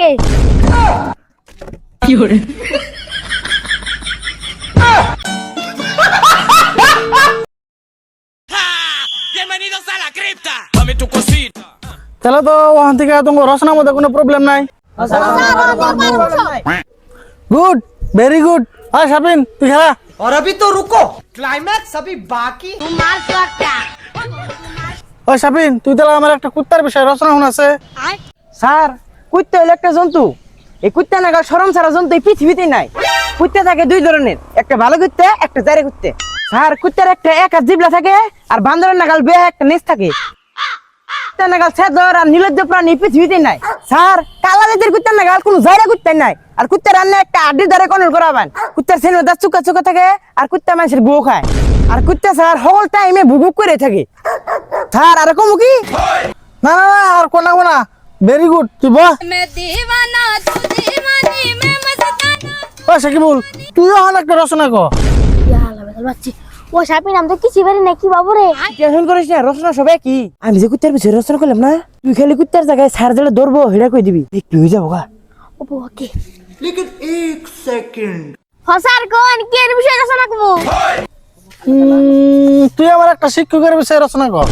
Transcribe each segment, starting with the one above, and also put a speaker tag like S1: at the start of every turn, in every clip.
S1: থাকে।
S2: তাহলে তো ওখান থেকে তোমার রচনার মধ্যে কোনো প্রবলেম নাই। Good, very good. আর শাবিন তুই খেলা।
S3: और अभी तो रुको, क्लाइमैक्स अभी बाकी।
S2: ও শাবিন তুই তাহলে আমার একটা কুত্তার বিষয়ে রচনা শোনাছে।
S3: স্যার কুত্তা হলো একটা জন্তু। এই কুত্তা নাগাল শরম ছাড়া জন্তু এই পৃথিবীতে নাই। কুত্তা থাকে দুই ধরনের, একটা ভালো কুত্তা, একটা জারে কুত্তা। স্যার কুত্তার একটা এক হাত জিবলা থাকে, আর বান্দরের নাগাল বে একটা নেস থাকে। কুত্তা নাগাল ছেদর আর নির্লজ্জ প্রাণী পৃথিবীতে নাই। স্যার কালা জাতের কুত্তার নাগাল কোনো জারে কুত্তা নাই। আর কুত্তা রান্না একটা আড্ডির দ্বারা কন্ট্রোল করাবেন। কুত্তার সেনের দাঁত চুকা চুকা থাকে, আর কুত্তা মানুষের গো খায়। আর কুত্তা স্যার হল টাইমে ভুগুক করে থাকে। স্যার আর কম কি?
S2: না না না আর কোনা কোনা, ভেরি গুড। তুই বল। ও সাকিবুল তুইও হন একটা রচনা কর।
S1: ও শাপিন আমি তো কিছু পারি না, কি বাবু রে।
S3: টেনশন করিস না, রচনা সবাই কি আমি যে কুত্তার পিছনে রচনা করলাম না, তুই খালি কুত্তার জায়গায় সার দিলে ধরবো হেটা কই দিবি, একটু হয়ে যাবো গা।
S1: ওকে হসার কোন কি এর বিষয়ে রচনা করব?
S2: তুই আমার একটা শিক্ষকের বিষয়ে রচনা কর।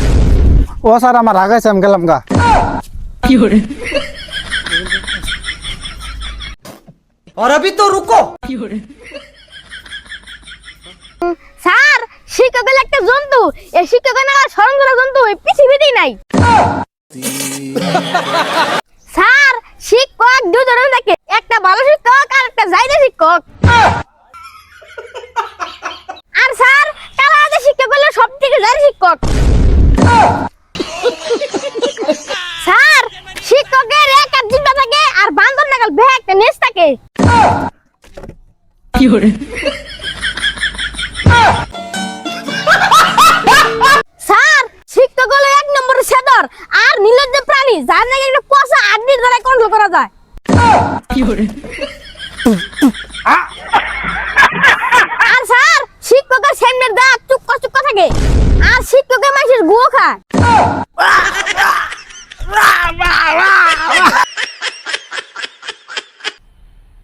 S4: ও স্যার আমার আগাইছে আমি গেলাম গা।
S3: और अभी तो रुको।
S1: স্যার শিক্ষক হলো একটা জন্তু, এই শিক্ষক না শরম করা জন্তু এই পৃথিবীতেই নাই। স্যার শিক্ষক দুই ধরনের থাকে, একটা ভালো শিক্ষক আর একটা জাইদা শিক্ষক। আর স্যার কালা জাতের শিক্ষক হলো সবথেকে জাইদা শিক্ষক। স্যার শিক্ষকের এক হাত জিহ্বা থাকে, আর বান্দর নাগাল বে একটা নেস থাকে। স্যার শিক্ষক হলো এক নম্বরের সেদর আর নির্লজ্জ প্রাণী, যার নাকি একটা পচা আড্ডির দ্বারা কন্ট্রোল করা যায়। আর স্যার শিক্ষকের সামনের দাঁত চুক্কা চুক্কা থাকে, আর শিক্ষকের মানুষের গুয়ো খায়।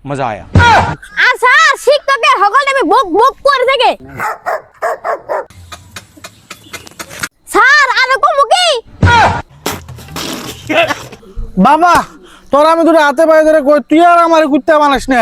S4: মজা আয়া।
S1: আর স্যার শিক্ষকের হগল টাইমে বক বক করে থাকে। স্যার আর কম কি?
S2: বাবা তোর আমি দুটো হাতে পায়ে ধরে কই তুই আর আমার কুত্তা বানাস না।